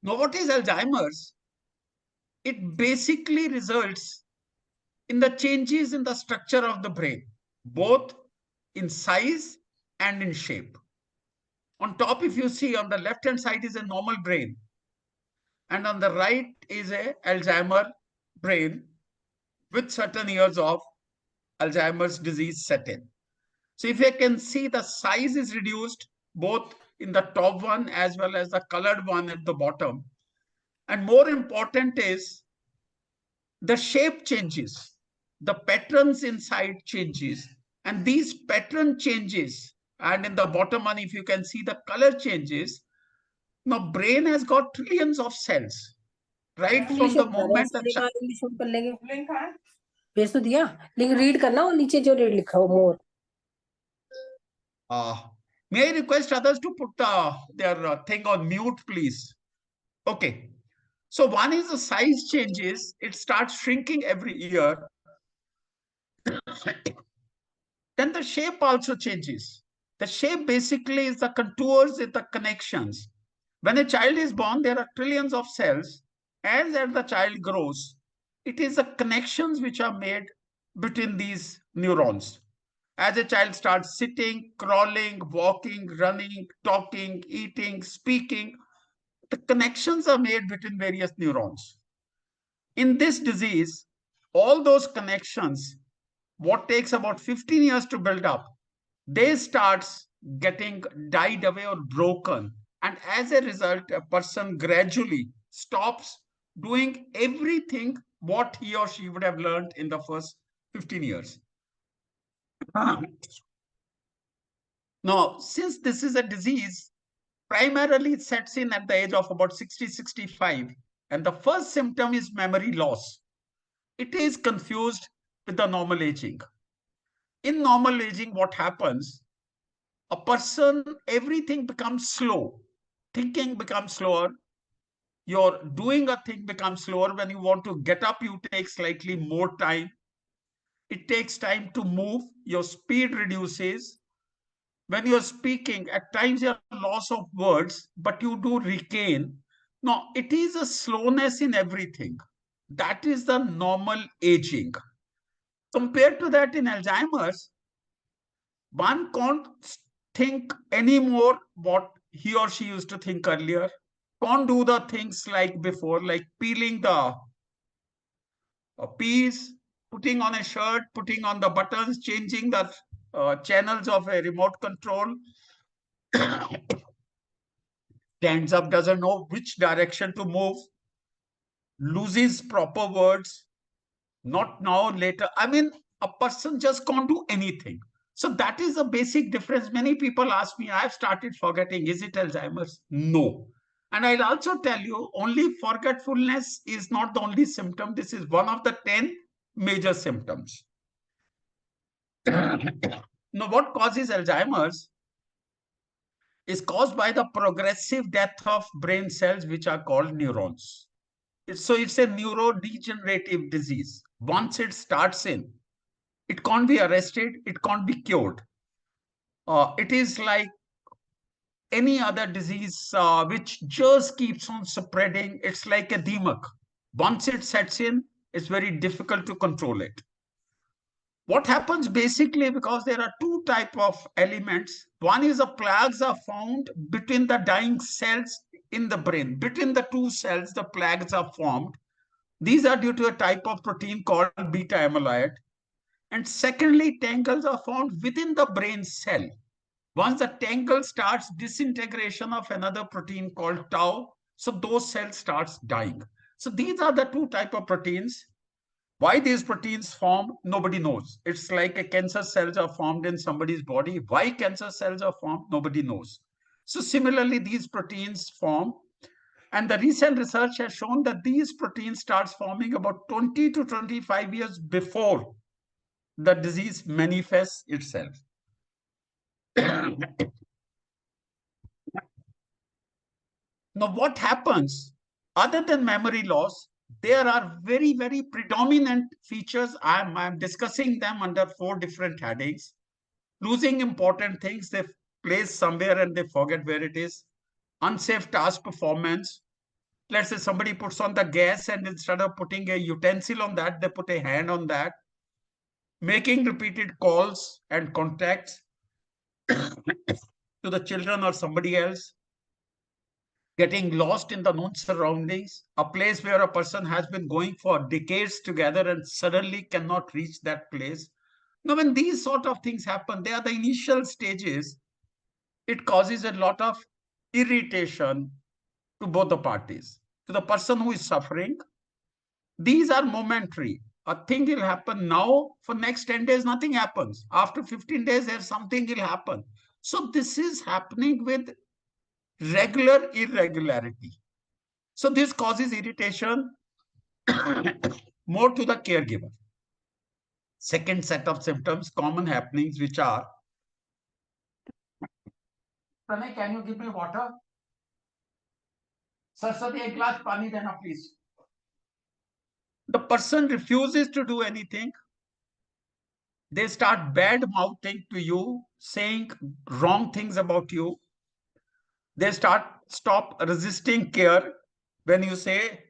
Now, what is Alzheimer's? It basically results in the changes in the structure of the brain, both in size and in shape. On top, if you see on the left hand side is a normal brain, and on the right is a Alzheimer brain with certain years of Alzheimer's disease set in. So if you can see, the size is reduced both in the top one as well as the colored one at the bottom. And more important is the shape changes, the patterns inside changes, and these pattern changes, and in the bottom one, if you can see the color changes. Now, brain has got trillions of cells, right from the moment the child. भेज तो दिया, लेकिन read करना और नीचे जो red लिखा हो मोर. May I request others to put their thing on mute, please? Okay. So one is the size changes. It starts shrinking every year. Then the shape also changes. The shape basically is the contours, is the connections. When a child is born, there are trillions of cells. As the child grows, it is the connections which are made between these neurons. As a child starts sitting, crawling, walking, running, talking, eating, speaking, the connections are made between various neurons. In this disease, all those connections, what takes about 15 years to build up, they starts getting died away or broken. And as a result, a person gradually stops doing everything what he or she would have learned in the first 15 years. Now, since this is a disease, primarily it sets in at the age of about 60, 65. And the first symptom is memory loss. It is confused with the normal aging. In normal aging, what happens? A person, everything becomes slow. Thinking becomes slower. Your doing a thing becomes slower. When you want to get up, you take slightly more time. It takes time to move. Your speed reduces. When you're speaking, at times you have loss of words, but you do regain. Now, it is a slowness in everything. That is the normal aging. Compared to that, in Alzheimer's, one can't think anymore what he or she used to think earlier. Can't do the things like before, like peeling the peas, putting on a shirt, putting on the buttons, changing the channels of a remote control. Stands up, doesn't know which direction to move, loses proper words, not now, later. I mean, a person just can't do anything. So that is the basic difference. Many people ask me, I've started forgetting. Is it Alzheimer's? No. And I'll also tell you, only forgetfulness is not the only symptom. This is one of the 10 major symptoms. Now, what causes Alzheimer's is caused by the progressive death of brain cells, which are called neurons. So it's a neurodegenerative disease. Once it starts in, it can't be arrested, it can't be cured. It is like any other disease which just keeps on spreading. It's like a demak. Once it sets in, it's very difficult to control it. What happens basically, because there are two types of elements. One is the plaques are found between the dying cells in the brain. Between the two cells, the plaques are formed. These are due to a type of protein called beta amyloid. And secondly, tangles are found within the brain cell. Once the tangle starts, disintegration of another protein called tau, so those cells starts dying. So these are the two types of proteins. Why these proteins form, nobody knows. It's like a cancer cells are formed in somebody's body. Why cancer cells are formed, nobody knows. So similarly, these proteins form. And the recent research has shown that these proteins starts forming about 20 to 25 years before the disease manifests itself. Now, what happens? Other than memory loss, there are very, very predominant features. I'm discussing them under 4 different headings. Losing important things, they place somewhere and they forget where it is. Unsafe task performance, let's say somebody puts on the gas, and instead of putting a utensil on that, they put a hand on that, making repeated calls and contacts to the children or somebody else, getting lost in the known surroundings, a place where a person has been going for decades together and suddenly cannot reach that place. Now, when these sort of things happen, they are the initial stages. It causes a lot of irritation to both the parties. To the person who is suffering, these are momentary. A thing will happen now, for next 10 days, nothing happens. After 15 days, there's something will happen. So this is happening with regular irregularity. So this causes irritation more to the caregiver. Second set of symptoms, common happenings, which are, Pranay, can you give me water? Saraswati, a glass pani dena, please. The person refuses to do anything. They start bad mouthing to you, saying wrong things about you. They stop resisting care when you say,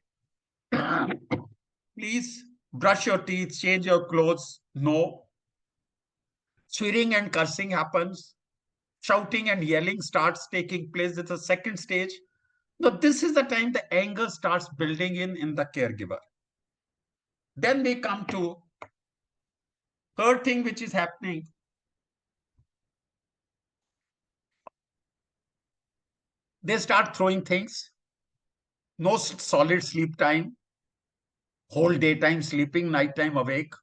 please brush your teeth, change your clothes. No. Swearing and cursing happens. Shouting and yelling starts taking place. It's a second stage. Now, this is the time the anger starts building in the caregiver. Then we come to third thing which is happening. They start throwing things. No solid sleep time. Whole daytime sleeping, nighttime awake.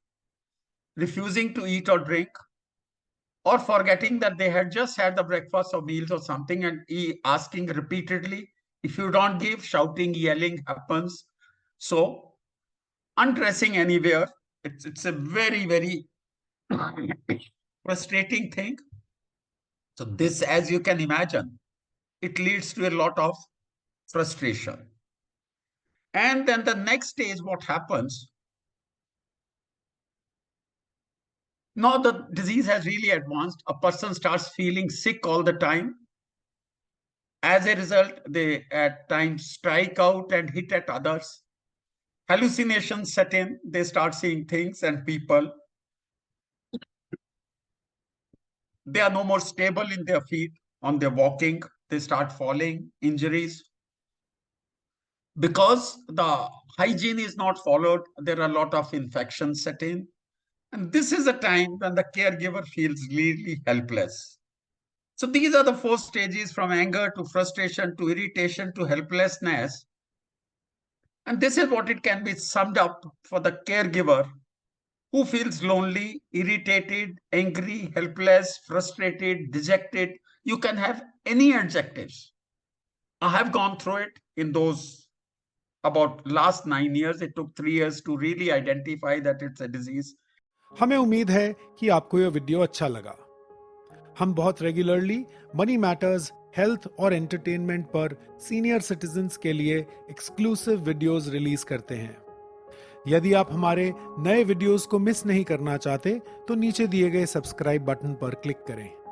Refusing to eat or drink. Or forgetting that they had just had the breakfast or meals or something, and asking repeatedly. If you don't give, shouting, yelling happens. So, undressing anywhere, it's a very, very frustrating thing. So this, as you can imagine, it leads to a lot of frustration. And then the next stage, what happens? Now the disease has really advanced. A person starts feeling sick all the time. As a result, they at times strike out and hit at others. Hallucinations set in. They start seeing things and people. They are no more stable in their feet, on their walking. They start falling, injuries. Because the hygiene is not followed, there are a lot of infections set in. And this is a time when the caregiver feels really helpless. So these are the four stages, from anger to frustration to irritation to helplessness. And this is what it can be summed up for the caregiver who feels lonely, irritated, angry, helpless, frustrated, dejected. You can have any adjectives. I have gone through it in those about last 9 years. It took 3 years to really identify that it's a disease. हमें उम्मीद है कि आपको यह video अच्छा लगा। हम बहुत रेगुलरली मनी मैटर्स, हेल्थ और एंटरटेनमेंट पर सीनियर सिटीजन्स के लिए एक्सक्लूसिव वीडियोस रिलीज करते हैं। यदि आप हमारे नए वीडियोस को मिस नहीं करना चाहते तो नीचे दिए गए सब्सक्राइब बटन पर क्लिक करें।